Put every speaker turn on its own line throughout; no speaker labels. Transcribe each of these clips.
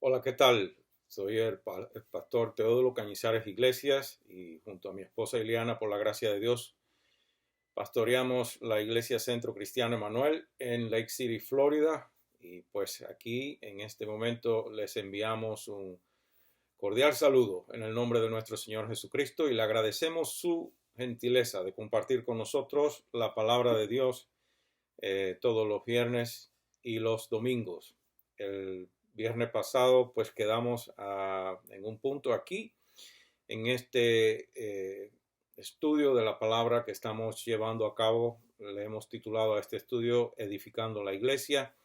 Hola, ¿qué tal? Soy el pastor Teodulo Cañizares Iglesias y junto a mi esposa Ileana, por la gracia de Dios, pastoreamos la Iglesia Centro Cristiano Emanuel en Lake City, Florida. Y pues aquí en este momento les enviamos un cordial saludo en el nombre de nuestro Señor Jesucristo y le agradecemos su gentileza de compartir con nosotros la palabra de Dios todos los viernes y los domingos. El viernes pasado pues quedamos en un punto aquí, en este estudio de la palabra que estamos llevando a cabo. Le hemos titulado a este estudio Edificando la Iglesia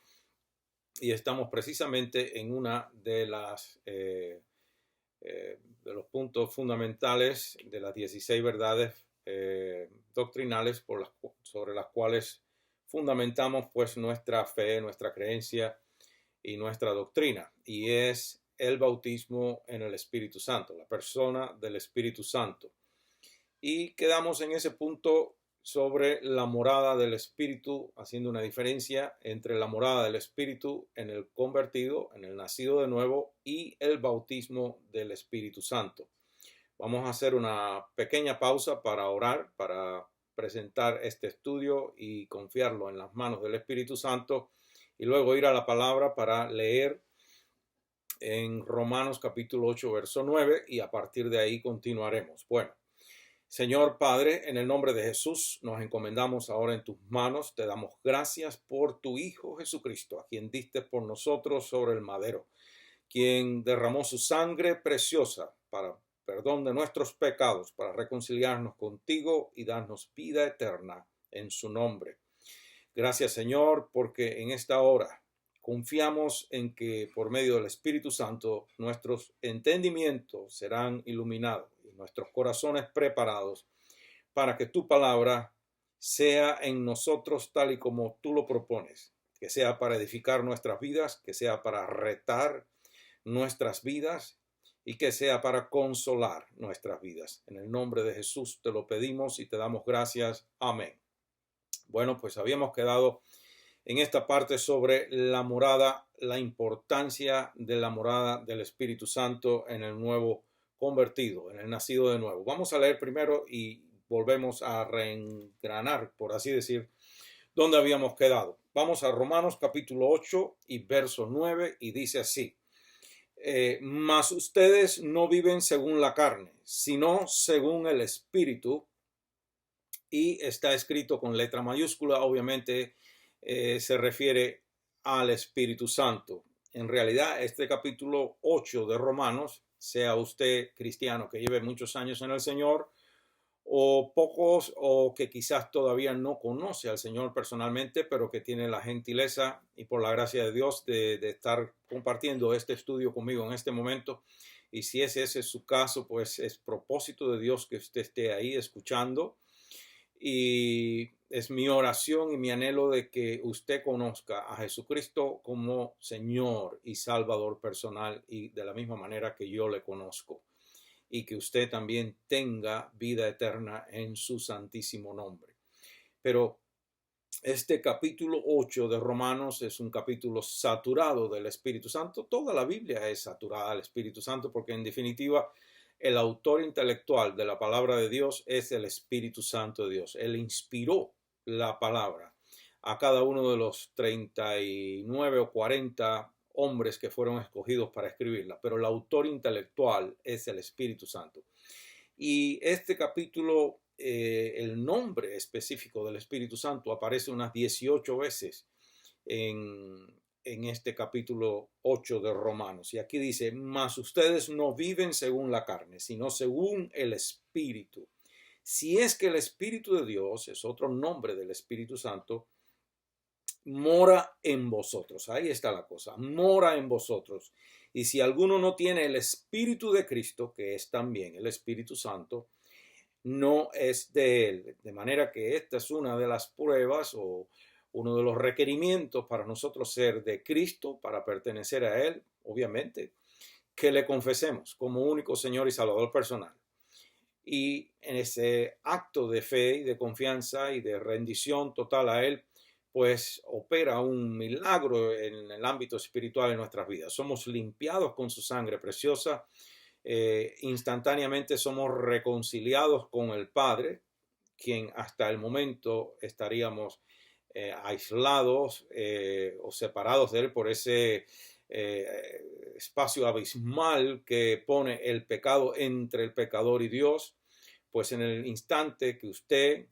y estamos precisamente en una de de los puntos fundamentales de las 16 verdades doctrinales sobre las cuales fundamentamos pues nuestra fe, nuestra creencia y nuestra doctrina, y es el bautismo en el Espíritu Santo, la persona del Espíritu Santo. Y quedamos en ese punto sobre la morada del Espíritu, haciendo una diferencia entre la morada del Espíritu en el convertido, en el nacido de nuevo, y el bautismo del Espíritu Santo. Vamos a hacer una pequeña pausa para orar, para presentar este estudio y confiarlo en las manos del Espíritu Santo, y luego ir a la palabra para leer en Romanos capítulo 8, verso 9, y a partir de ahí continuaremos. Bueno, Señor Padre, en el nombre de Jesús, nos encomendamos ahora en tus manos. Te damos gracias por tu Hijo Jesucristo, a quien diste por nosotros sobre el madero, quien derramó su sangre preciosa para perdón de nuestros pecados, para reconciliarnos contigo y darnos vida eterna en su nombre. Gracias, Señor, porque en esta hora confiamos en que por medio del Espíritu Santo nuestros entendimientos serán iluminados y nuestros corazones preparados para que tu palabra sea en nosotros tal y como tú lo propones, que sea para edificar nuestras vidas, que sea para retar nuestras vidas y que sea para consolar nuestras vidas. En el nombre de Jesús te lo pedimos y te damos gracias. Amén. Bueno, pues habíamos quedado en esta parte sobre la morada, la importancia de la morada del Espíritu Santo en el nuevo convertido, en el nacido de nuevo. Vamos a leer primero y volvemos a reengranar, por así decir, donde habíamos quedado. Vamos a Romanos capítulo 8 y verso 9 y dice así: mas ustedes no viven según la carne, sino según el Espíritu. Y está escrito con letra mayúscula, obviamente se refiere al Espíritu Santo. En realidad, este capítulo 8 de Romanos, sea usted cristiano que lleve muchos años en el Señor, o pocos, o que quizás todavía no conoce al Señor personalmente, pero que tiene la gentileza y por la gracia de Dios de estar compartiendo este estudio conmigo en este momento. Y si ese es su caso, pues es propósito de Dios que usted esté ahí escuchando. Y es mi oración y mi anhelo de que usted conozca a Jesucristo como Señor y Salvador personal, y de la misma manera que yo le conozco, y que usted también tenga vida eterna en su santísimo nombre. Pero este capítulo 8 de Romanos es un capítulo saturado del Espíritu Santo. Toda la Biblia es saturada del Espíritu Santo porque en definitiva el autor intelectual de la palabra de Dios es el Espíritu Santo de Dios. Él inspiró la palabra a cada uno de los 39 o 40 hombres que fueron escogidos para escribirla, pero el autor intelectual es el Espíritu Santo. Y este capítulo, el nombre específico del Espíritu Santo aparece unas 18 veces en este capítulo 8 de Romanos. Y aquí dice: mas ustedes no viven según la carne, sino según el Espíritu. Si es que el Espíritu de Dios, es otro nombre del Espíritu Santo, mora en vosotros. Ahí está la cosa, mora en vosotros. Y si alguno no tiene el Espíritu de Cristo, que es también el Espíritu Santo, no es de él. De manera que esta es una de las pruebas o uno de los requerimientos para nosotros ser de Cristo, para pertenecer a él, obviamente, que le confesemos como único Señor y Salvador personal. Y en ese acto de fe y de confianza y de rendición total a él, pues opera un milagro en el ámbito espiritual de nuestras vidas. Somos limpiados con su sangre preciosa, instantáneamente somos reconciliados con el Padre, quien hasta el momento estaríamos aislados o separados de él por ese espacio abismal que pone el pecado entre el pecador y Dios. Pues en el instante que usted,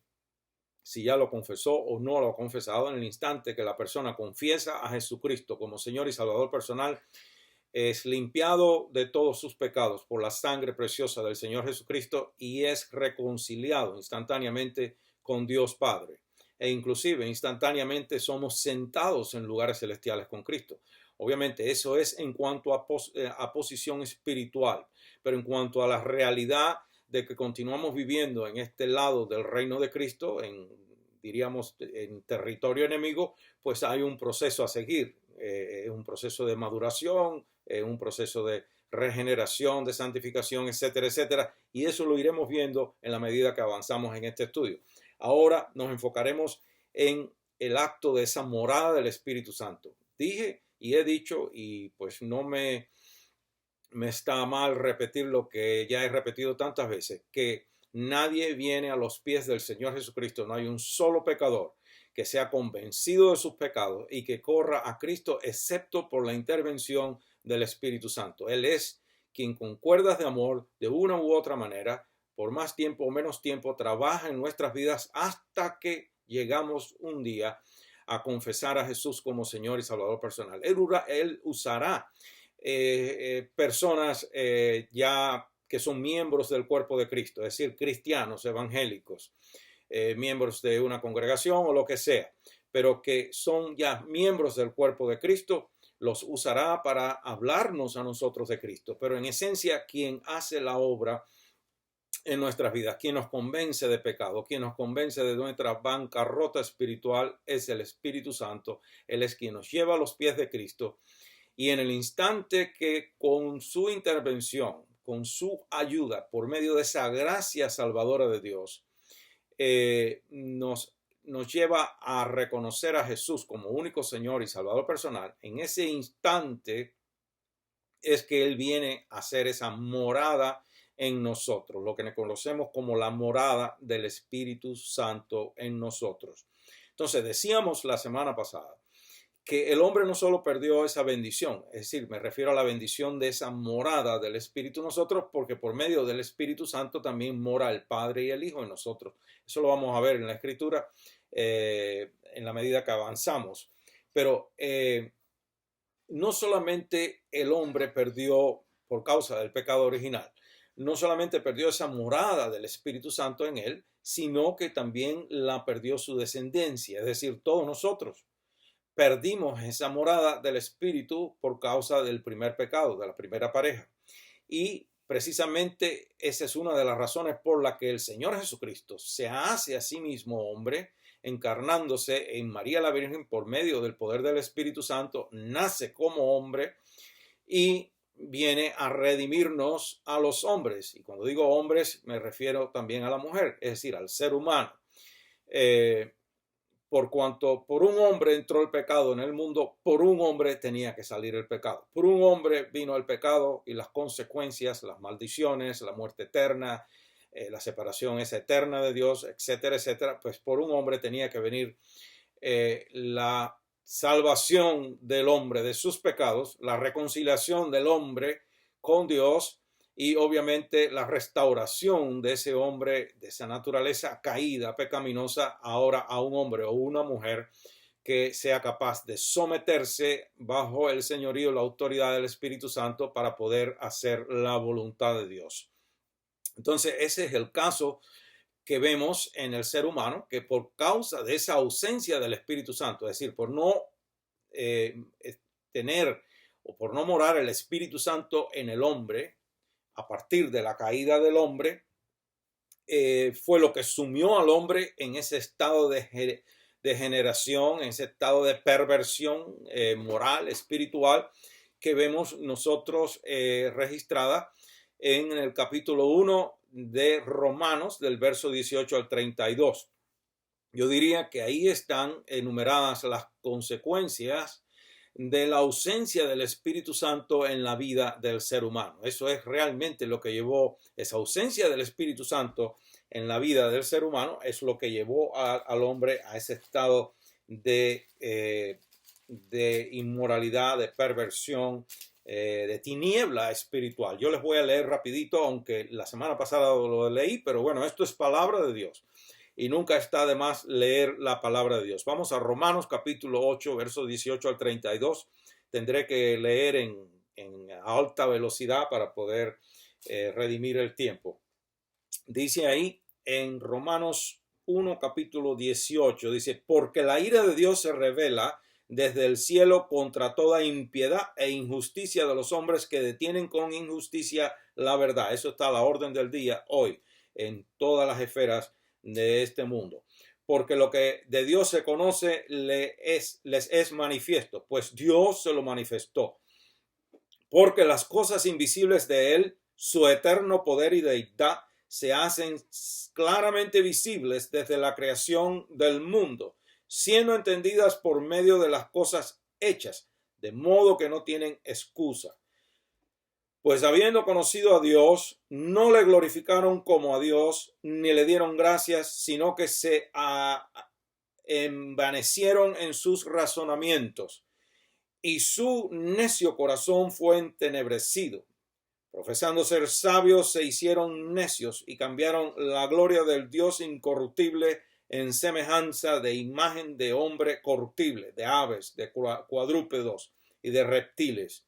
si ya lo confesó o no lo ha confesado, en el instante que la persona confiesa a Jesucristo como Señor y Salvador personal, es limpiado de todos sus pecados por la sangre preciosa del Señor Jesucristo y es reconciliado instantáneamente con Dios Padre. E inclusive instantáneamente somos sentados en lugares celestiales con Cristo. Obviamente eso es en cuanto a posición espiritual, pero en cuanto a la realidad de que continuamos viviendo en este lado del reino de Cristo, diríamos en territorio enemigo, pues hay un proceso a seguir, un proceso de maduración, un proceso de regeneración, de santificación, etcétera, etcétera, y eso lo iremos viendo en la medida que avanzamos en este estudio. Ahora nos enfocaremos en el acto de esa morada del Espíritu Santo. Dije y he dicho, y pues no me está mal repetir lo que ya he repetido tantas veces, que nadie viene a los pies del Señor Jesucristo. No hay un solo pecador que sea convencido de sus pecados y que corra a Cristo, excepto por la intervención del Espíritu Santo. Él es quien con cuerdas de amor, de una u otra manera, por más tiempo o menos tiempo, trabaja en nuestras vidas hasta que llegamos un día a confesar a Jesús como Señor y Salvador personal. Él usará personas ya que son miembros del cuerpo de Cristo, es decir, cristianos, evangélicos, miembros de una congregación o lo que sea, pero que son ya miembros del cuerpo de Cristo, los usará para hablarnos a nosotros de Cristo. Pero en esencia, quien hace la obra en nuestras vidas, quien nos convence de pecado, quien nos convence de nuestra bancarrota espiritual, es el Espíritu Santo. Él es quien nos lleva a los pies de Cristo. Y en el instante que con su intervención, con su ayuda, por medio de esa gracia salvadora de Dios, nos lleva a reconocer a Jesús como único Señor y Salvador personal, en ese instante es que Él viene a hacer esa morada en nosotros, lo que conocemos como la morada del Espíritu Santo en nosotros. Entonces, decíamos la semana pasada que el hombre no solo perdió esa bendición, es decir, me refiero a la bendición de esa morada del Espíritu en nosotros, porque por medio del Espíritu Santo también mora el Padre y el Hijo en nosotros. Eso lo vamos a ver en la Escritura en la medida que avanzamos. Pero no solamente el hombre perdió por causa del pecado original, no solamente perdió esa morada del Espíritu Santo en él, sino que también la perdió su descendencia, es decir, todos nosotros perdimos esa morada del Espíritu por causa del primer pecado, de la primera pareja. Y precisamente esa es una de las razones por la que el Señor Jesucristo se hace a sí mismo hombre, encarnándose en María la Virgen por medio del poder del Espíritu Santo, nace como hombre y viene a redimirnos a los hombres. Y cuando digo hombres me refiero también a la mujer, es decir, al ser humano. Por cuanto por un hombre entró el pecado en el mundo, por un hombre tenía que salir el pecado. Por un hombre vino el pecado y las consecuencias, las maldiciones, la muerte eterna, la separación esa eterna de Dios, etcétera, etcétera. Pues por un hombre tenía que venir la salvación del hombre de sus pecados, la reconciliación del hombre con Dios y obviamente la restauración de ese hombre, de esa naturaleza caída, pecaminosa, ahora a un hombre o una mujer que sea capaz de someterse bajo el señorío, la autoridad del Espíritu Santo para poder hacer la voluntad de Dios. Entonces, ese es el caso que vemos en el ser humano, que por causa de esa ausencia del Espíritu Santo, es decir, por no tener o por no morar el Espíritu Santo en el hombre, a partir de la caída del hombre, fue lo que sumió al hombre en ese estado de degeneración, en ese estado de perversión moral, espiritual, que vemos nosotros registrada en el capítulo 1 de Romanos, del verso 18 al 32. Yo diría que ahí están enumeradas las consecuencias de la ausencia del Espíritu Santo en la vida del ser humano. Eso es realmente lo que llevó, esa ausencia del Espíritu Santo en la vida del ser humano, es lo que llevó al hombre a ese estado de inmoralidad, de perversión, de tiniebla espiritual. Yo les voy a leer rapidito, aunque la semana pasada lo leí, pero bueno, esto es palabra de Dios. Y nunca está de más leer la palabra de Dios. Vamos a Romanos capítulo 8, versos 18 al 32. Tendré que leer en alta velocidad para poder redimir el tiempo. Dice ahí en Romanos 1, capítulo 18, dice, porque la ira de Dios se revela desde el cielo contra toda impiedad e injusticia de los hombres que detienen con injusticia la verdad. Eso está a la orden del día hoy en todas las esferas de este mundo. Porque lo que de Dios se conoce les es manifiesto, pues Dios se lo manifestó. Porque las cosas invisibles de Él, su eterno poder y deidad, se hacen claramente visibles desde la creación del mundo, siendo entendidas por medio de las cosas hechas, de modo que no tienen excusa. Pues habiendo conocido a Dios, no le glorificaron como a Dios, ni le dieron gracias, sino que se envanecieron en sus razonamientos, y su necio corazón fue entenebrecido. Profesando ser sabios, se hicieron necios y cambiaron la gloria del Dios incorruptible en semejanza de imagen de hombre corruptible, de aves, de cuadrúpedos y de reptiles.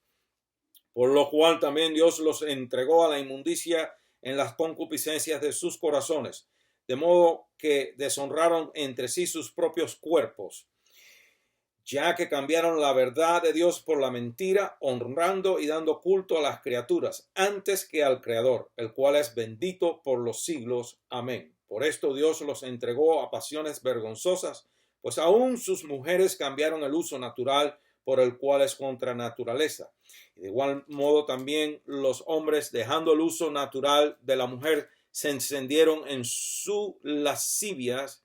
Por lo cual también Dios los entregó a la inmundicia en las concupiscencias de sus corazones, de modo que deshonraron entre sí sus propios cuerpos, ya que cambiaron la verdad de Dios por la mentira, honrando y dando culto a las criaturas antes que al Creador, el cual es bendito por los siglos. Amén. Por esto Dios los entregó a pasiones vergonzosas, pues aún sus mujeres cambiaron el uso natural por el cual es contra naturaleza. Y de igual modo también los hombres, dejando el uso natural de la mujer, se encendieron en sus lascivias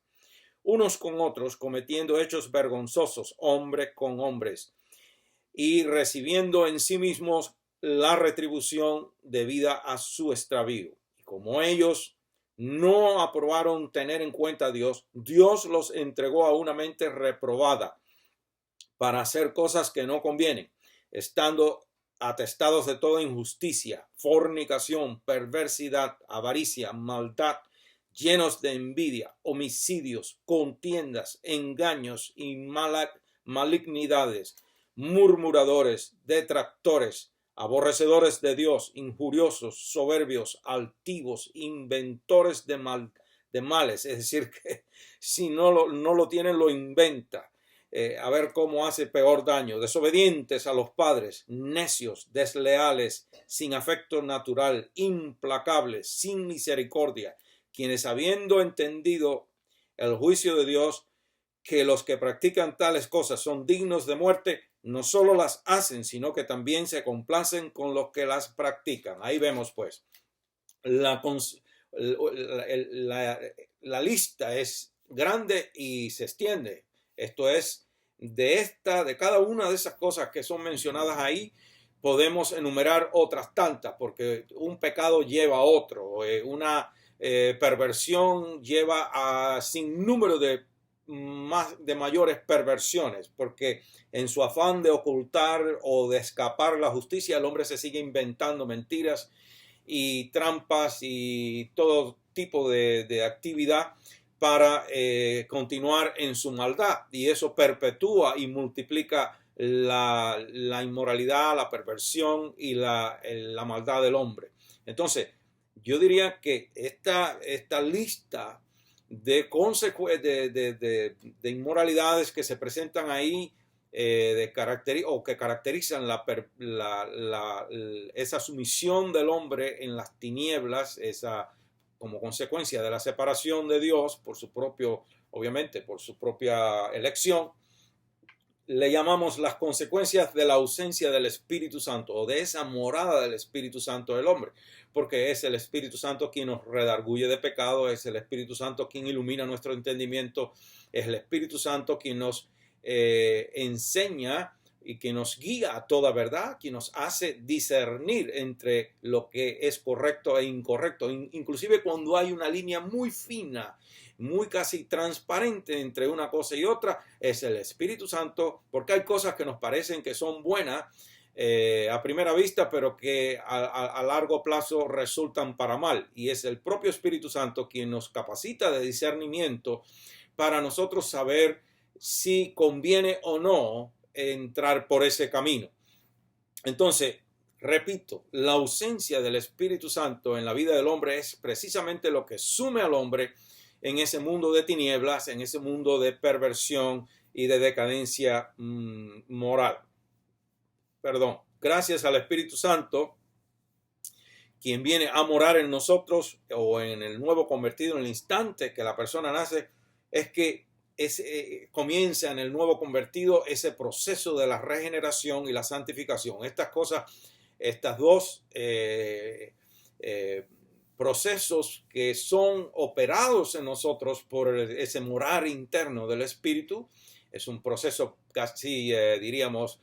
unos con otros, cometiendo hechos vergonzosos, hombres con hombres, y recibiendo en sí mismos la retribución debida a su extravío. Y como ellos no aprobaron tener en cuenta a Dios, Dios los entregó a una mente reprobada para hacer cosas que no convienen, estando atestados de toda injusticia, fornicación, perversidad, avaricia, maldad, llenos de envidia, homicidios, contiendas, engaños y malignidades, murmuradores, detractores, aborrecedores de Dios, injuriosos, soberbios, altivos, inventores de males. Es decir, que si no lo tienen, lo inventa. A ver cómo hace peor daño. Desobedientes a los padres, necios, desleales, sin afecto natural, implacables, sin misericordia, quienes habiendo entendido el juicio de Dios, que los que practican tales cosas son dignos de muerte, no solo las hacen, sino que también se complacen con los que las practican. Ahí vemos pues, la lista es grande y se extiende. Esto es, de cada una de esas cosas que son mencionadas ahí, podemos enumerar otras tantas, porque un pecado lleva a otro, una perversión lleva a sin número de mayores perversiones, porque en su afán de ocultar o de escapar la justicia, el hombre se sigue inventando mentiras y trampas y todo tipo de actividad para continuar en su maldad, y eso perpetúa y multiplica la inmoralidad, la perversión y la maldad del hombre. Entonces, yo diría que esta lista de inmoralidades que se presentan ahí, que caracterizan esa sumisión del hombre en las tinieblas, como consecuencia de la separación de Dios por su propia elección, le llamamos las consecuencias de la ausencia del Espíritu Santo o de esa morada del Espíritu Santo del hombre, porque es el Espíritu Santo quien nos redarguye de pecado, es el Espíritu Santo quien ilumina nuestro entendimiento, es el Espíritu Santo quien nos enseña y que nos guía a toda verdad, que nos hace discernir entre lo que es correcto e incorrecto, inclusive cuando hay una línea muy fina, muy casi transparente entre una cosa y otra, es el Espíritu Santo, porque hay cosas que nos parecen que son buenas a primera vista, pero que a largo plazo resultan para mal, y es el propio Espíritu Santo quien nos capacita de discernimiento para nosotros saber si conviene o no entrar por ese camino. Entonces, repito, la ausencia del Espíritu Santo en la vida del hombre es precisamente lo que sume al hombre en ese mundo de tinieblas, en ese mundo de perversión y de decadencia moral. Perdón, gracias al Espíritu Santo, quien viene a morar en nosotros o en el nuevo convertido en el instante que la persona nace, es que comienza en el nuevo convertido ese proceso de la regeneración y la santificación. Estas cosas, estas dos procesos que son operados en nosotros por ese morar interno del Espíritu, es un proceso casi, diríamos,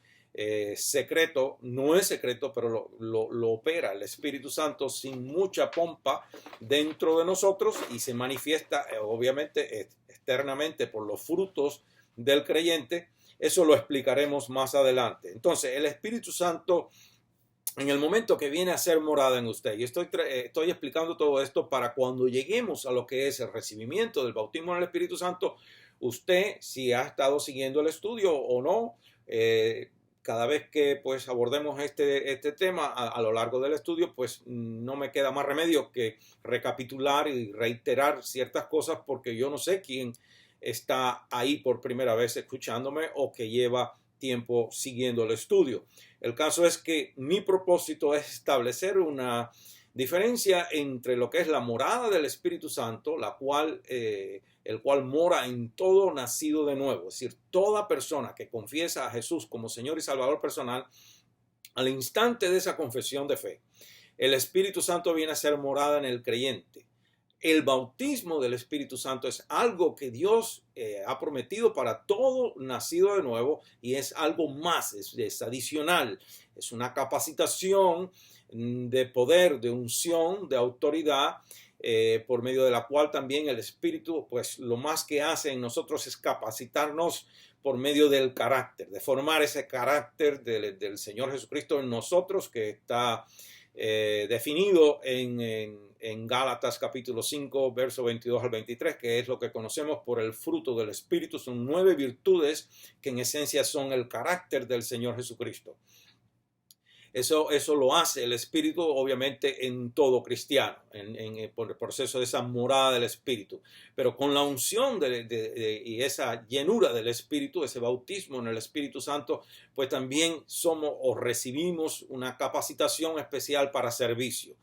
secreto, no es secreto, pero lo opera el Espíritu Santo sin mucha pompa dentro de nosotros y se manifiesta obviamente externamente por los frutos del creyente. Eso lo explicaremos más adelante. Entonces, el Espíritu Santo, en el momento que viene a ser morada en usted, y estoy explicando todo esto para cuando lleguemos a lo que es el recibimiento del bautismo en el Espíritu Santo, usted, si ha estado siguiendo el estudio o no, cada vez que pues abordemos este tema a lo largo del estudio, pues no me queda más remedio que recapitular y reiterar ciertas cosas, porque yo no sé quién está ahí por primera vez escuchándome o que lleva tiempo siguiendo el estudio. El caso es que mi propósito es establecer una diferencia entre lo que es la morada del Espíritu Santo, el cual mora en todo nacido de nuevo. Es decir, toda persona que confiesa a Jesús como Señor y Salvador personal, al instante de esa confesión de fe, el Espíritu Santo viene a ser morada en el creyente. El bautismo del Espíritu Santo es algo que Dios ha prometido para todo nacido de nuevo, y es algo más, es adicional, es una capacitación de poder, de unción, de autoridad, por medio de la cual también el Espíritu, pues lo más que hace en nosotros es capacitarnos por medio del carácter, de formar ese carácter del Señor Jesucristo en nosotros, que está definido en Gálatas capítulo 5, verso 22 al 23, que es lo que conocemos por el fruto del Espíritu. Son 9 virtudes que en esencia son el carácter del Señor Jesucristo. Eso lo hace el Espíritu, obviamente, en todo cristiano, por el proceso de esa morada del Espíritu. Pero con la unción y esa llenura del Espíritu, ese bautismo en el Espíritu Santo, pues también somos o recibimos una capacitación especial para servicio.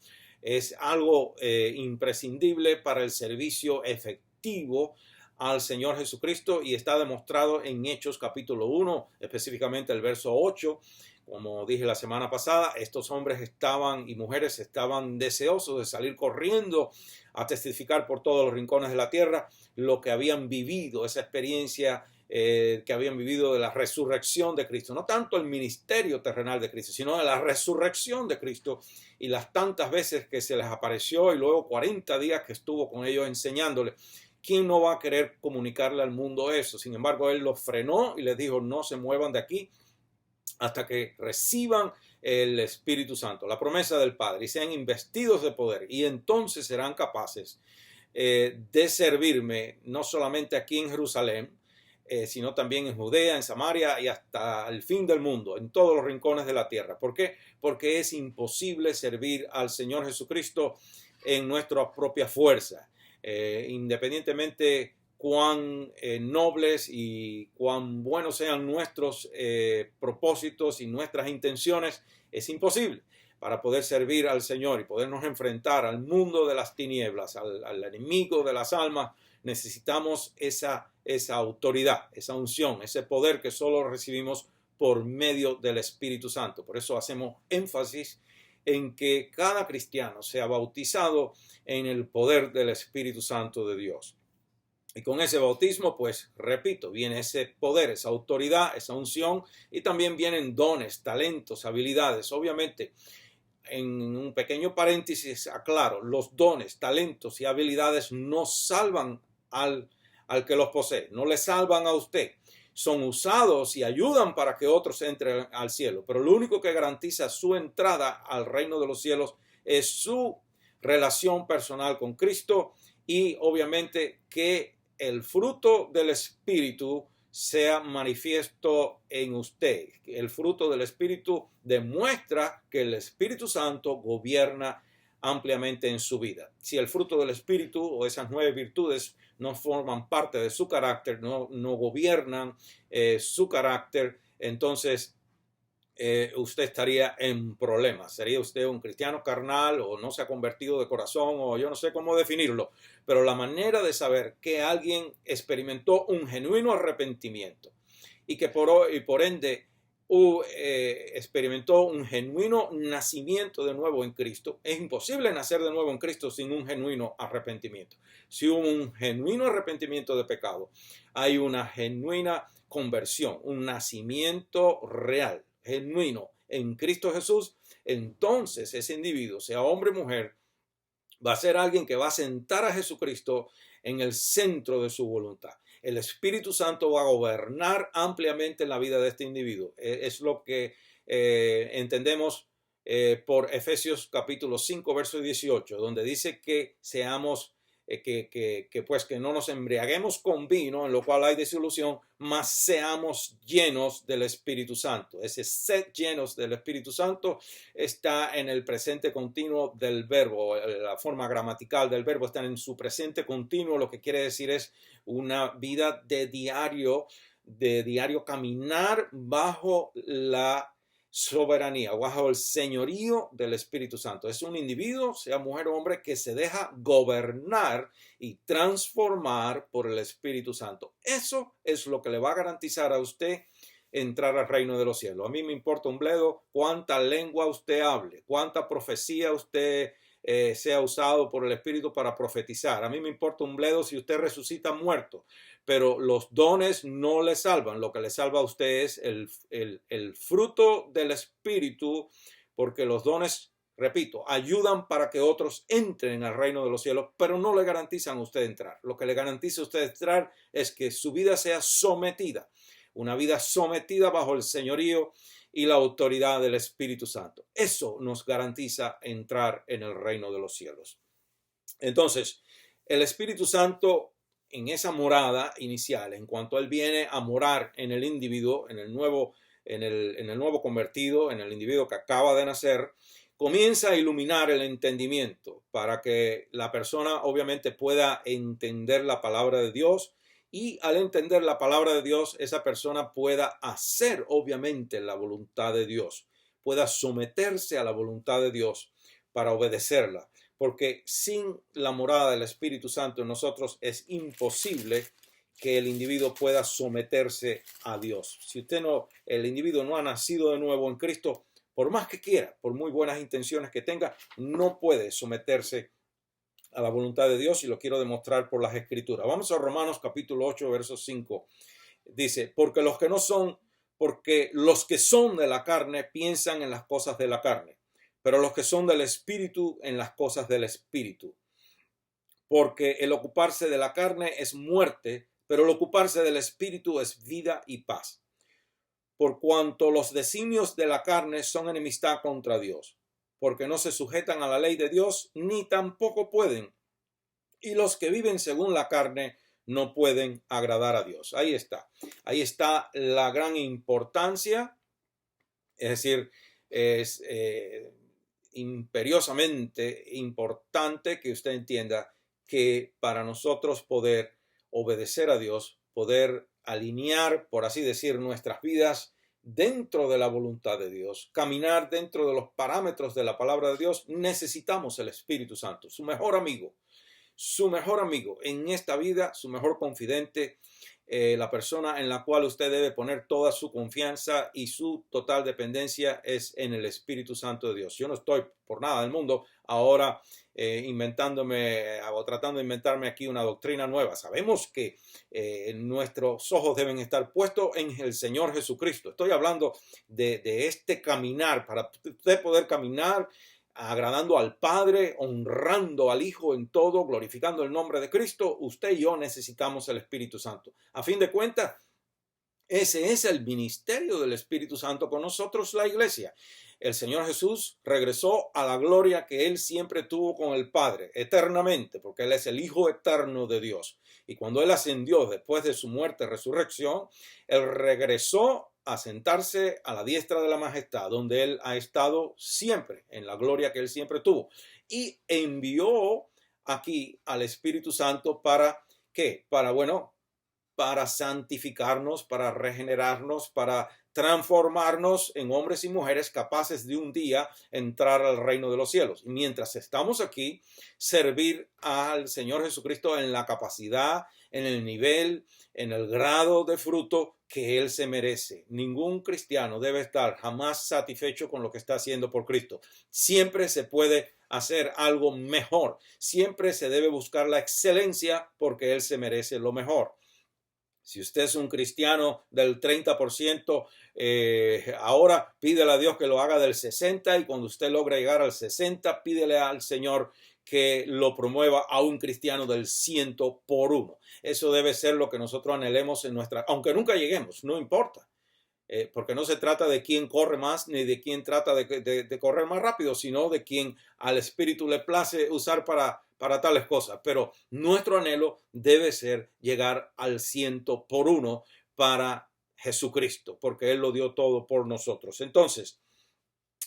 Es algo imprescindible para el servicio efectivo al Señor Jesucristo, y está demostrado en Hechos capítulo 1, específicamente el verso 8. Como dije la semana pasada, estos hombres y mujeres estaban deseosos de salir corriendo a testificar por todos los rincones de la tierra lo que habían vivido, esa experiencia que habían vivido de la resurrección de Cristo. No tanto el ministerio terrenal de Cristo, sino de la resurrección de Cristo, y las tantas veces que se les apareció y luego 40 días que estuvo con ellos enseñándoles. ¿Quién no va a querer comunicarle al mundo eso? Sin embargo, él los frenó y les dijo: no se muevan de aquí hasta que reciban el Espíritu Santo, la promesa del Padre, y sean investidos de poder, y entonces serán capaces de servirme, no solamente aquí en Jerusalén, sino también en Judea, en Samaria y hasta el fin del mundo, en todos los rincones de la tierra. ¿Por qué? Porque es imposible servir al Señor Jesucristo en nuestra propia fuerza, independientemente cuán nobles y cuán buenos sean nuestros propósitos y nuestras intenciones. Es imposible. Para poder servir al Señor y podernos enfrentar al mundo de las tinieblas, al enemigo de las almas, necesitamos esa esa autoridad, esa unción, ese poder que solo recibimos por medio del Espíritu Santo. Por eso hacemos énfasis en que cada cristiano sea bautizado en el poder del Espíritu Santo de Dios. Y con ese bautismo, pues, repito, viene ese poder, esa autoridad, esa unción, y también vienen dones, talentos, habilidades. Obviamente, en un pequeño paréntesis aclaro, los dones, talentos y habilidades no salvan al que los posee, no le salvan a usted. Son usados y ayudan para que otros entren al cielo, pero lo único que garantiza su entrada al reino de los cielos es su relación personal con Cristo y obviamente que el fruto del Espíritu sea manifiesto en usted. El fruto del Espíritu demuestra que el Espíritu Santo gobierna ampliamente en su vida. Si el fruto del Espíritu o esas 9 virtudes no forman parte de su carácter, no gobiernan su carácter, entonces usted estaría en problemas. Sería usted un cristiano carnal o no se ha convertido de corazón o yo no sé cómo definirlo. Pero la manera de saber que alguien experimentó un genuino arrepentimiento y que por ende experimentó un genuino nacimiento de nuevo en Cristo. Es imposible nacer de nuevo en Cristo sin un genuino arrepentimiento. Si hubo un genuino arrepentimiento de pecado, hay una genuina conversión, un nacimiento real, genuino en Cristo Jesús, entonces ese individuo, sea hombre o mujer, va a ser alguien que va a sentar a Jesucristo en el centro de su voluntad. El Espíritu Santo va a gobernar ampliamente en la vida de este individuo. Es lo que entendemos por Efesios capítulo 5, verso 18, donde dice que seamos que no nos embriaguemos con vino, en lo cual hay disolución, mas seamos llenos del Espíritu Santo. Ese sed llenos del Espíritu Santo está en el presente continuo del verbo. La forma gramatical del verbo está en su presente continuo, lo que quiere decir es una vida de diario caminar bajo la soberanía, bajo el señorío del Espíritu Santo. Es un individuo, sea mujer o hombre, que se deja gobernar y transformar por el Espíritu Santo. Eso es lo que le va a garantizar a usted entrar al reino de los cielos. A mí me importa un bledo cuánta lengua usted hable, cuánta profecía usted sea usado por el Espíritu para profetizar. A mí me importa un bledo si usted resucita muerto, pero los dones no le salvan. Lo que le salva a usted es el fruto del Espíritu, porque los dones, repito, ayudan para que otros entren al reino de los cielos, pero no le garantizan a usted entrar. Lo que le garantiza a usted entrar es que su vida sea sometida, una vida sometida bajo el señorío y la autoridad del Espíritu Santo. Eso nos garantiza entrar en el reino de los cielos. Entonces, el Espíritu Santo en esa morada inicial, en cuanto Él viene a morar en el individuo, en el nuevo convertido, en el individuo que acaba de nacer, comienza a iluminar el entendimiento para que la persona obviamente pueda entender la palabra de Dios. Y al entender la palabra de Dios, esa persona pueda hacer obviamente la voluntad de Dios, pueda someterse a la voluntad de Dios para obedecerla. Porque sin la morada del Espíritu Santo en nosotros es imposible que el individuo pueda someterse a Dios. Si el individuo no ha nacido de nuevo en Cristo, por más que quiera, por muy buenas intenciones que tenga, no puede someterse a la voluntad de Dios, y lo quiero demostrar por las Escrituras. Vamos a Romanos capítulo 8, verso 5. Dice, porque los que son de la carne piensan en las cosas de la carne, pero los que son del Espíritu en las cosas del Espíritu. Porque el ocuparse de la carne es muerte, pero el ocuparse del Espíritu es vida y paz. Por cuanto los designios de la carne son enemistad contra Dios, porque no se sujetan a la ley de Dios, ni tampoco pueden. Y los que viven según la carne no pueden agradar a Dios. Ahí está la gran importancia, es decir, es imperiosamente importante que usted entienda que para nosotros poder obedecer a Dios, poder alinear, por así decir, nuestras vidas dentro de la voluntad de Dios, caminar dentro de los parámetros de la palabra de Dios, necesitamos el Espíritu Santo, su mejor amigo en esta vida, su mejor confidente, la persona en la cual usted debe poner toda su confianza y su total dependencia es en el Espíritu Santo de Dios. Yo no estoy por nada del mundo ahora inventándome o tratando de inventarme aquí una doctrina nueva. Sabemos que nuestros ojos deben estar puestos en el Señor Jesucristo. Estoy hablando de este caminar, para usted poder caminar agradando al Padre, honrando al Hijo en todo, glorificando el nombre de Cristo. Usted y yo necesitamos el Espíritu Santo. A fin de cuentas, ese es el ministerio del Espíritu Santo con nosotros, la iglesia. El Señor Jesús regresó a la gloria que Él siempre tuvo con el Padre, eternamente, porque Él es el Hijo eterno de Dios. Y cuando Él ascendió después de su muerte y resurrección, Él regresó a sentarse a la diestra de la majestad, donde Él ha estado siempre, en la gloria que Él siempre tuvo. Y envió aquí al Espíritu Santo para, ¿qué? Para santificarnos, para regenerarnos, para transformarnos en hombres y mujeres capaces de un día entrar al reino de los cielos. Y mientras estamos aquí, servir al Señor Jesucristo en la capacidad, en el nivel, en el grado de fruto que Él se merece. Ningún cristiano debe estar jamás satisfecho con lo que está haciendo por Cristo. Siempre se puede hacer algo mejor. Siempre se debe buscar la excelencia porque Él se merece lo mejor. Si usted es un cristiano del 30%, ahora pídele a Dios que lo haga del 60%, y cuando usted logre llegar al 60%, pídele al Señor que lo promueva a un cristiano del 100%. Eso debe ser lo que nosotros anhelemos en nuestra, aunque nunca lleguemos, no importa. Porque no se trata de quién corre más ni de quién trata de correr más rápido, sino de quien al Espíritu le place usar para tales cosas. Pero nuestro anhelo debe ser llegar al 100% para Jesucristo, porque Él lo dio todo por nosotros. Entonces,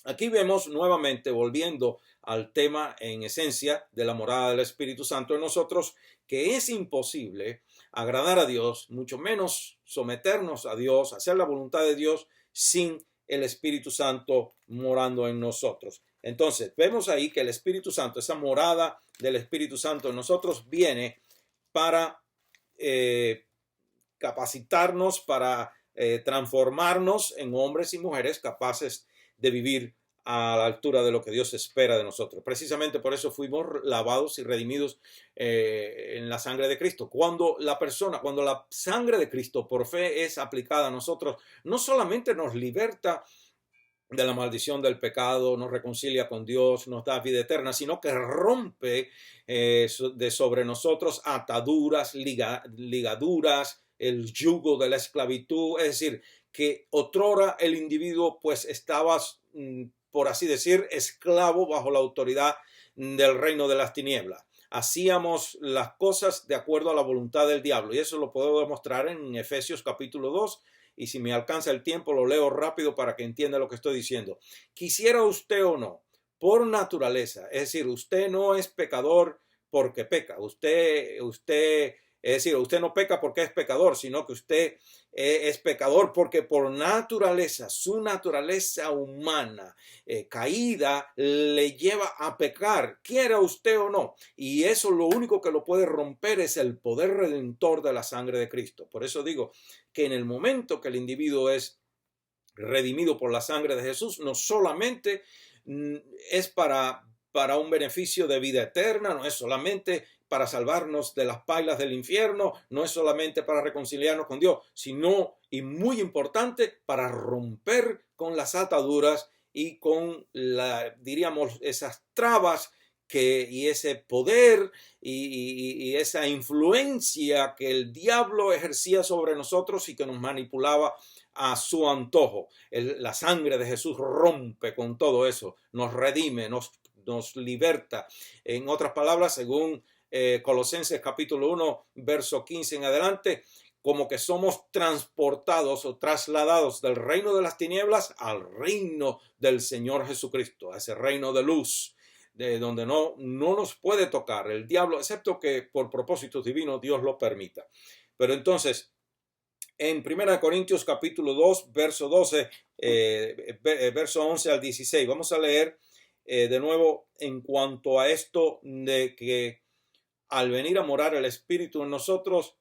aquí vemos nuevamente, volviendo al tema en esencia de la morada del Espíritu Santo en nosotros, que es imposible agradar a Dios, mucho menos someternos a Dios, hacer la voluntad de Dios sin el Espíritu Santo morando en nosotros. Entonces, vemos ahí que el Espíritu Santo, esa morada del Espíritu Santo en nosotros, viene para capacitarnos, para transformarnos en hombres y mujeres capaces de vivir a la altura de lo que Dios espera de nosotros. Precisamente por eso fuimos lavados y redimidos en la sangre de Cristo. Cuando la sangre de Cristo por fe es aplicada a nosotros, no solamente nos liberta de la maldición del pecado, nos reconcilia con Dios, nos da vida eterna, sino que rompe de sobre nosotros ataduras, ligaduras, el yugo de la esclavitud. Es decir, que otrora el individuo pues estaba, por así decir, esclavo bajo la autoridad del reino de las tinieblas. Hacíamos las cosas de acuerdo a la voluntad del diablo, y eso lo puedo demostrar en Efesios capítulo 2, y si me alcanza el tiempo lo leo rápido para que entienda lo que estoy diciendo. Quisiera usted o no, por naturaleza, es decir, usted no es pecador porque peca, es decir, usted no peca porque es pecador, sino que usted es pecador porque por naturaleza, su naturaleza humana caída le lleva a pecar, quiera usted o no. Y eso lo único que lo puede romper es el poder redentor de la sangre de Cristo. Por eso digo que en el momento que el individuo es redimido por la sangre de Jesús, no solamente es para un beneficio de vida eterna, no es solamente para salvarnos de las pailas del infierno, no es solamente para reconciliarnos con Dios, sino, y muy importante, para romper con las ataduras y con diríamos, esas trabas y ese poder y esa influencia que el diablo ejercía sobre nosotros y que nos manipulaba a su antojo. La sangre de Jesús rompe con todo eso, nos redime, nos liberta. En otras palabras, según Colosenses capítulo 1, verso 15 en adelante, como que somos transportados o trasladados del reino de las tinieblas al reino del Señor Jesucristo, a ese reino de luz, de donde no nos puede tocar el diablo, excepto que por propósitos divinos Dios lo permita. Pero entonces, en 1 Corintios capítulo 2, verso 12, verso 11 al 16, vamos a leer de nuevo en cuanto a esto de que al venir a morar el Espíritu en nosotros,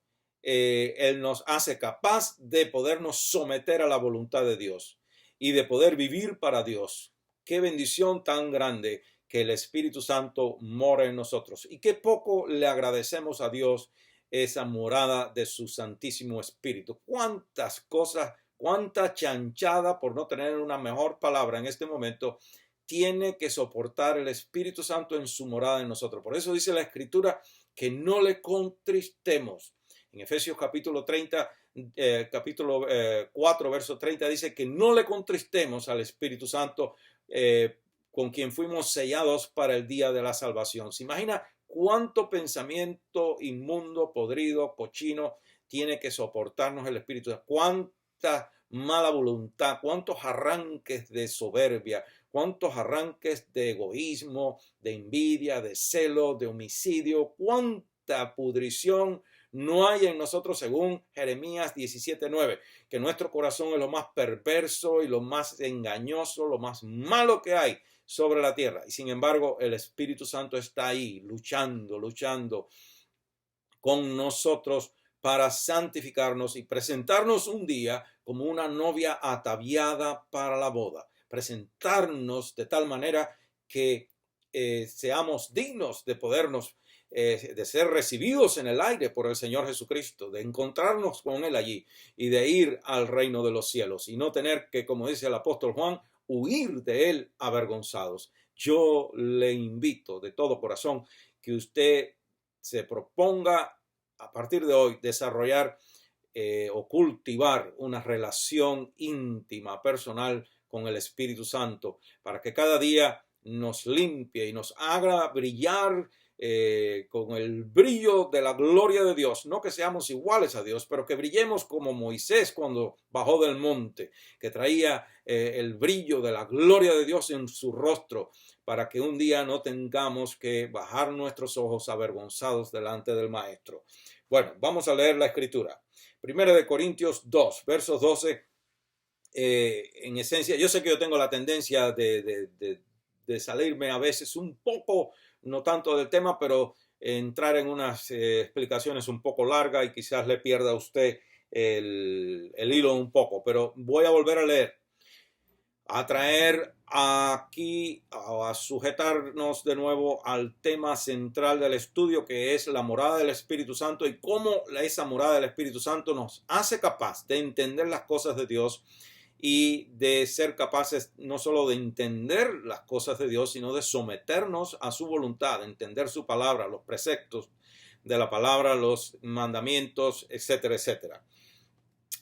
Él nos hace capaz de podernos someter a la voluntad de Dios y de poder vivir para Dios. Qué bendición tan grande que el Espíritu Santo mora en nosotros. Y qué poco le agradecemos a Dios esa morada de su Santísimo Espíritu. Cuántas cosas, cuánta chanchada, por no tener una mejor palabra en este momento, tiene que soportar el Espíritu Santo en su morada en nosotros. Por eso dice la Escritura que no le contristemos. En Efesios capítulo 30, capítulo 4, verso 30 dice que no le contristemos al Espíritu Santo, con quien fuimos sellados para el día de la salvación. ¿Se imagina cuánto pensamiento inmundo, podrido, cochino tiene que soportarnos el Espíritu? Cuánta mala voluntad, cuántos arranques de soberbia, cuántos arranques de egoísmo, de envidia, de celo, de homicidio, cuánta pudrición no hay en nosotros, según Jeremías 17:9, que nuestro corazón es lo más perverso y lo más engañoso, lo más malo que hay sobre la tierra. Y sin embargo, el Espíritu Santo está ahí luchando con nosotros para santificarnos y presentarnos un día como una novia ataviada para la boda. Presentarnos de tal manera que seamos dignos de podernos de ser recibidos en el aire por el Señor Jesucristo, de encontrarnos con Él allí y de ir al reino de los cielos y no tener que, como dice el apóstol Juan, huir de Él avergonzados. Yo le invito de todo corazón que usted se proponga a partir de hoy desarrollar o cultivar una relación íntima, personal con el Espíritu Santo, para que cada día nos limpie y nos haga brillar con el brillo de la gloria de Dios. No que seamos iguales a Dios, pero que brillemos como Moisés cuando bajó del monte, que traía el brillo de la gloria de Dios en su rostro, para que un día no tengamos que bajar nuestros ojos avergonzados delante del Maestro. Bueno, vamos a leer la Escritura. Primera de Corintios 2, versos 12. En esencia, yo sé que yo tengo la tendencia de salirme a veces un poco, no tanto del tema, pero entrar en unas explicaciones un poco largas y quizás le pierda a usted el hilo un poco, pero voy a volver a leer, a traer aquí, a sujetarnos de nuevo al tema central del estudio, que es la morada del Espíritu Santo y cómo esa morada del Espíritu Santo nos hace capaz de entender las cosas de Dios y de ser capaces no solo de entender las cosas de Dios, sino de someternos a su voluntad, de entender su palabra, los preceptos de la palabra, los mandamientos, etcétera, etcétera.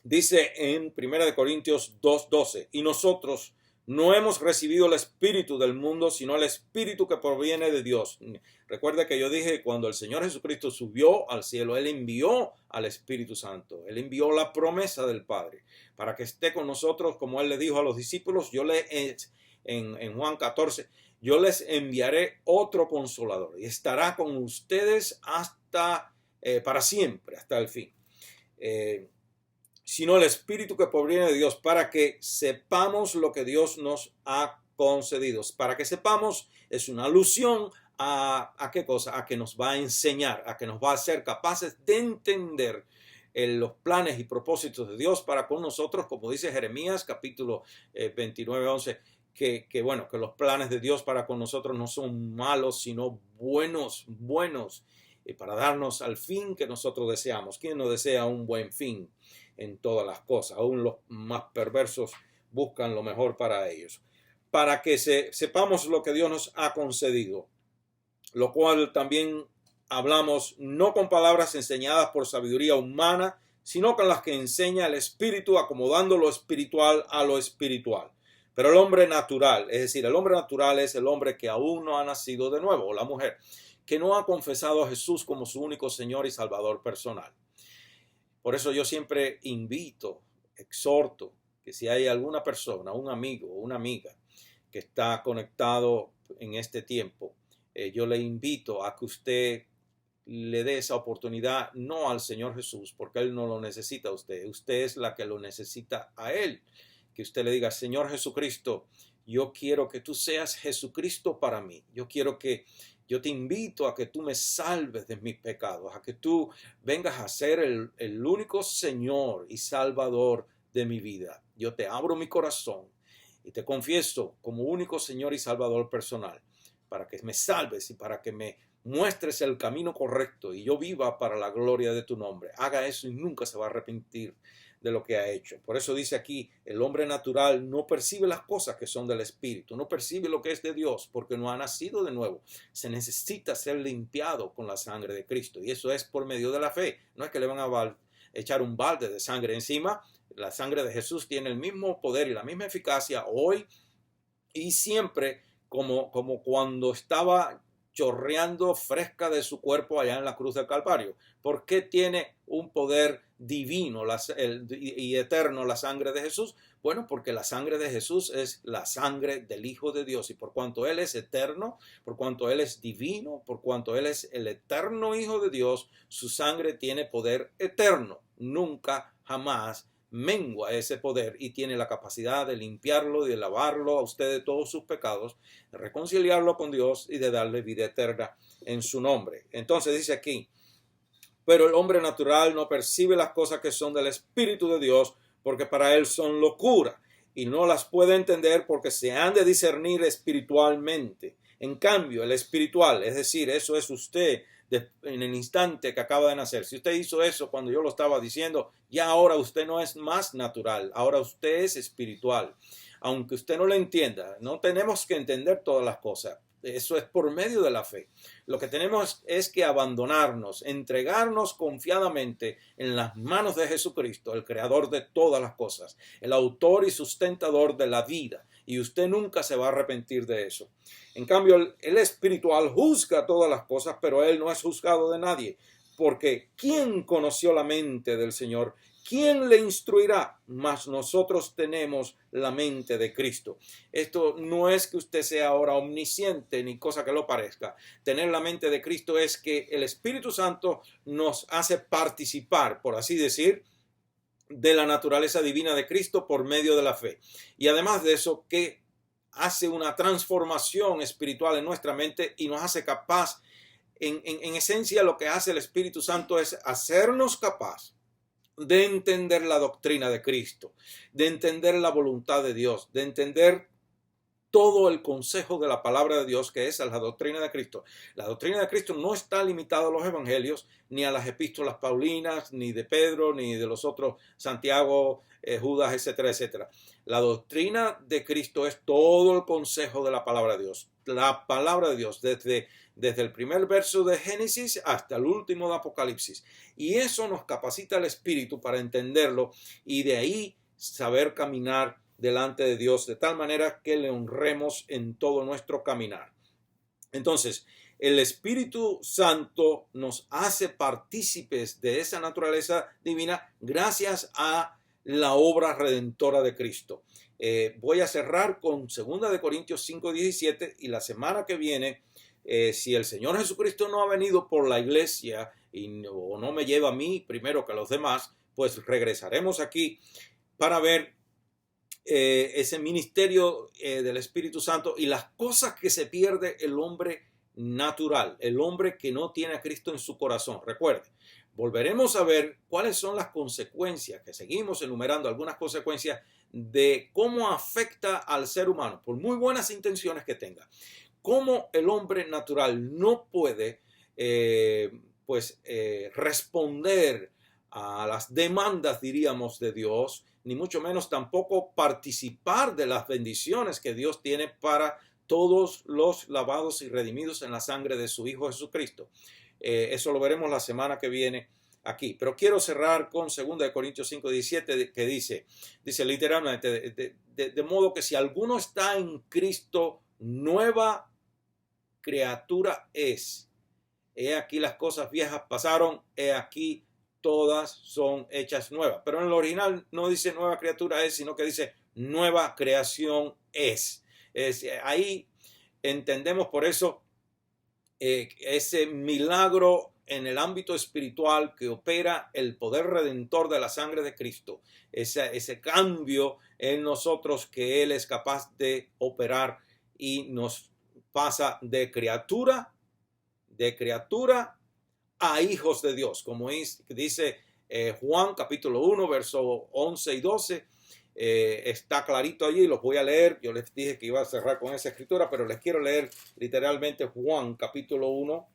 Dice en 1 Corintios 2:12, y nosotros no hemos recibido el espíritu del mundo, sino el espíritu que proviene de Dios. Recuerda que yo dije, cuando el Señor Jesucristo subió al cielo, Él envió al Espíritu Santo. Él envió la promesa del Padre para que esté con nosotros, como Él le dijo a los discípulos, en Juan 14, yo les enviaré otro consolador y estará con ustedes hasta para siempre, hasta el fin. Sino el Espíritu que proviene de Dios, para que sepamos lo que Dios nos ha concedido. Para que sepamos es una alusión a ¿qué cosa? A que nos va a enseñar, a que nos va a hacer capaces de entender los planes y propósitos de Dios para con nosotros, como dice Jeremías capítulo 29:11, que los planes de Dios para con nosotros no son malos, sino buenos, para darnos al fin que nosotros deseamos. ¿Quién no desea un buen fin en todas las cosas? Aún los más perversos buscan lo mejor para ellos. Para que sepamos lo que Dios nos ha concedido, lo cual también hablamos no con palabras enseñadas por sabiduría humana, sino con las que enseña el Espíritu, acomodando lo espiritual a lo espiritual. Pero el hombre natural, es decir, el hombre natural es el hombre que aún no ha nacido de nuevo, o la mujer, que no ha confesado a Jesús como su único Señor y Salvador personal. Por eso yo siempre invito, exhorto, que si hay alguna persona, un amigo o una amiga que está conectado en este tiempo, yo le invito a que usted le dé esa oportunidad, no al Señor Jesús, porque Él no lo necesita a usted, usted es la que lo necesita a Él. Que usted le diga, Señor Jesucristo, yo quiero que tú seas Jesucristo para mí. Yo te invito a que tú me salves de mis pecados, a que tú vengas a ser el único Señor y Salvador de mi vida. Yo te abro mi corazón y te confieso como único Señor y Salvador personal, para que me salves y para que me muestres el camino correcto y yo viva para la gloria de tu nombre. Haga eso y nunca se va a arrepentir de lo que ha hecho. Por eso dice aquí, el hombre natural no percibe las cosas que son del Espíritu, no percibe lo que es de Dios, porque no ha nacido de nuevo. Se necesita ser limpiado con la sangre de Cristo, y eso es por medio de la fe. No es que le van a echar un balde de sangre encima. La sangre de Jesús tiene el mismo poder y la misma eficacia hoy y siempre, como cuando estaba chorreando fresca de su cuerpo allá en la cruz del Calvario. ¿Por qué tiene un poder divino y eterno la sangre de Jesús? Bueno, porque la sangre de Jesús es la sangre del Hijo de Dios, y por cuanto Él es eterno, por cuanto Él es divino, por cuanto Él es el eterno Hijo de Dios, su sangre tiene poder eterno. Nunca, jamás mengua ese poder y tiene la capacidad de limpiarlo y de lavarlo a usted de todos sus pecados, de reconciliarlo con Dios y de darle vida eterna en su nombre. Entonces dice aquí, pero el hombre natural no percibe las cosas que son del Espíritu de Dios, porque para él son locura y no las puede entender porque se han de discernir espiritualmente. En cambio, el espiritual, es decir, eso es usted en el instante que acaba de nacer. Si usted hizo eso cuando yo lo estaba diciendo, ya ahora usted no es más natural, ahora usted es espiritual. Aunque usted no lo entienda, no tenemos que entender todas las cosas. Eso es por medio de la fe. Lo que tenemos es que abandonarnos, entregarnos confiadamente en las manos de Jesucristo, el creador de todas las cosas, el autor y sustentador de la vida. Y usted nunca se va a arrepentir de eso. En cambio, el espiritual juzga todas las cosas, pero él no es juzgado de nadie. Porque ¿quién conoció la mente del Señor? ¿Quién le instruirá? Mas nosotros tenemos la mente de Cristo. Esto no es que usted sea ahora omnisciente ni cosa que lo parezca. Tener la mente de Cristo es que el Espíritu Santo nos hace participar, por así decir, de la naturaleza divina de Cristo por medio de la fe. Y además de eso, que hace una transformación espiritual en nuestra mente y nos hace capaz, en esencia lo que hace el Espíritu Santo es hacernos capaz de entender la doctrina de Cristo, de entender la voluntad de Dios, de entender todo el consejo de la palabra de Dios, que es la doctrina de Cristo. La doctrina de Cristo no está limitada a los evangelios, ni a las epístolas paulinas, ni de Pedro, ni de los otros, Santiago, Judas, etcétera, etcétera. La doctrina de Cristo es todo el consejo de la palabra de Dios. La palabra de Dios, desde el primer verso de Génesis hasta el último de Apocalipsis. Y eso nos capacita el Espíritu para entenderlo y de ahí saber caminar delante de Dios de tal manera que le honremos en todo nuestro caminar. Entonces, el Espíritu Santo nos hace partícipes de esa naturaleza divina gracias a la obra redentora de Cristo. Voy a cerrar con 2 Corintios 5:17 y la semana que viene, si el Señor Jesucristo no ha venido por la iglesia o no me lleva a mí primero que a los demás, pues regresaremos aquí para ver ese ministerio del Espíritu Santo y las cosas que se pierde el hombre natural, el hombre que no tiene a Cristo en su corazón. Recuerde, volveremos a ver cuáles son las consecuencias, que seguimos enumerando algunas consecuencias de cómo afecta al ser humano, por muy buenas intenciones que tenga. Cómo el hombre natural no puede responder a las demandas, diríamos, de Dios, ni mucho menos tampoco participar de las bendiciones que Dios tiene para todos los lavados y redimidos en la sangre de su Hijo Jesucristo. Eso lo veremos la semana que viene aquí. Pero quiero cerrar con 2 Corintios 5:17 que dice literalmente, de modo que si alguno está en Cristo, nueva criatura es. He aquí las cosas viejas pasaron, he aquí todas son hechas nuevas. Pero en el original no dice nueva criatura es, sino que dice nueva creación es. Ahí entendemos por eso ese milagro en el ámbito espiritual que opera el poder redentor de la sangre de Cristo, ese cambio en nosotros que Él es capaz de operar y nos pasa de criatura a hijos de Dios, como dice Juan capítulo 1, verso 11 y 12. Está clarito allí, los voy a leer. Yo les dije que iba a cerrar con esa escritura, pero les quiero leer literalmente Juan capítulo 1,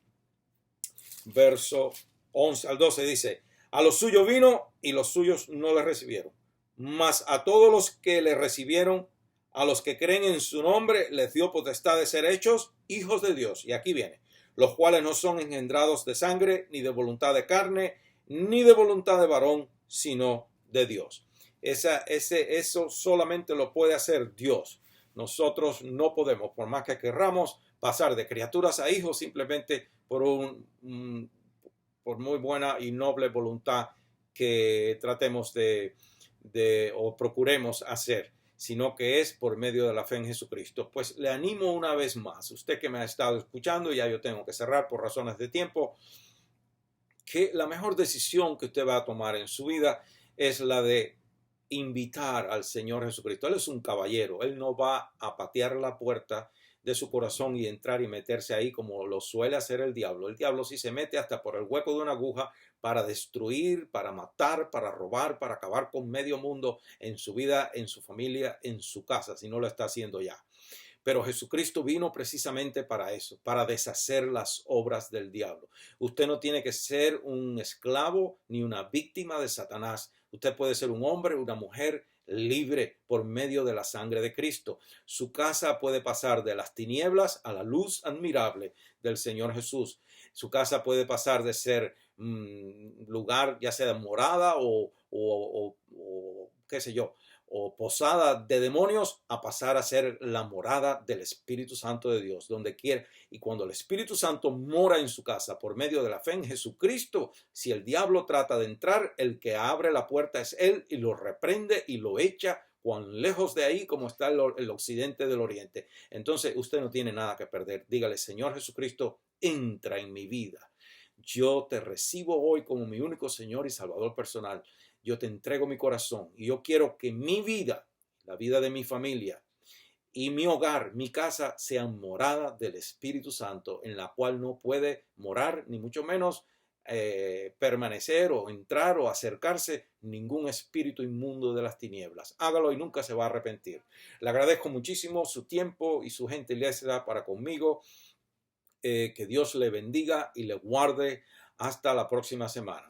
verso 11 al 12. Dice: a los suyos vino y los suyos no le recibieron, mas a todos los que le recibieron, a los que creen en su nombre, les dio potestad de ser hechos hijos de Dios. Y aquí viene: los cuales no son engendrados de sangre, ni de voluntad de carne, ni de voluntad de varón, sino de Dios. Eso solamente lo puede hacer Dios. Nosotros no podemos, por más que querramos, pasar de criaturas a hijos simplemente por muy buena y noble voluntad que tratemos o procuremos hacer, sino que es por medio de la fe en Jesucristo. Pues le animo una vez más, usted que me ha estado escuchando, ya yo tengo que cerrar por razones de tiempo, que la mejor decisión que usted va a tomar en su vida es la de invitar al Señor Jesucristo. Él es un caballero, Él no va a patear la puerta de su corazón y entrar y meterse ahí como lo suele hacer el diablo. El diablo sí se mete hasta por el hueco de una aguja para destruir, para matar, para robar, para acabar con medio mundo en su vida, en su familia, en su casa, si no lo está haciendo ya. Pero Jesucristo vino precisamente para eso, para deshacer las obras del diablo. Usted no tiene que ser un esclavo ni una víctima de Satanás. Usted puede ser un hombre, una mujer libre por medio de la sangre de Cristo. Su casa puede pasar de las tinieblas a la luz admirable del Señor Jesús. Su casa puede pasar de ser lugar ya sea morada o qué sé yo, o posada de demonios, a pasar a ser la morada del Espíritu Santo de Dios, donde quiera. Y cuando el Espíritu Santo mora en su casa por medio de la fe en Jesucristo, si el diablo trata de entrar, el que abre la puerta es Él y lo reprende y lo echa cuán lejos de ahí como está el occidente del oriente. Entonces usted no tiene nada que perder. Dígale: Señor Jesucristo, entra en mi vida. Yo te recibo hoy como mi único Señor y Salvador personal. Yo te entrego mi corazón y yo quiero que mi vida, la vida de mi familia y mi hogar, mi casa, sean morada del Espíritu Santo, en la cual no puede morar, ni mucho menos permanecer o entrar o acercarse ningún espíritu inmundo de las tinieblas. Hágalo y nunca se va a arrepentir. Le agradezco muchísimo su tiempo y su gentileza para conmigo. Que Dios le bendiga y le guarde hasta la próxima semana.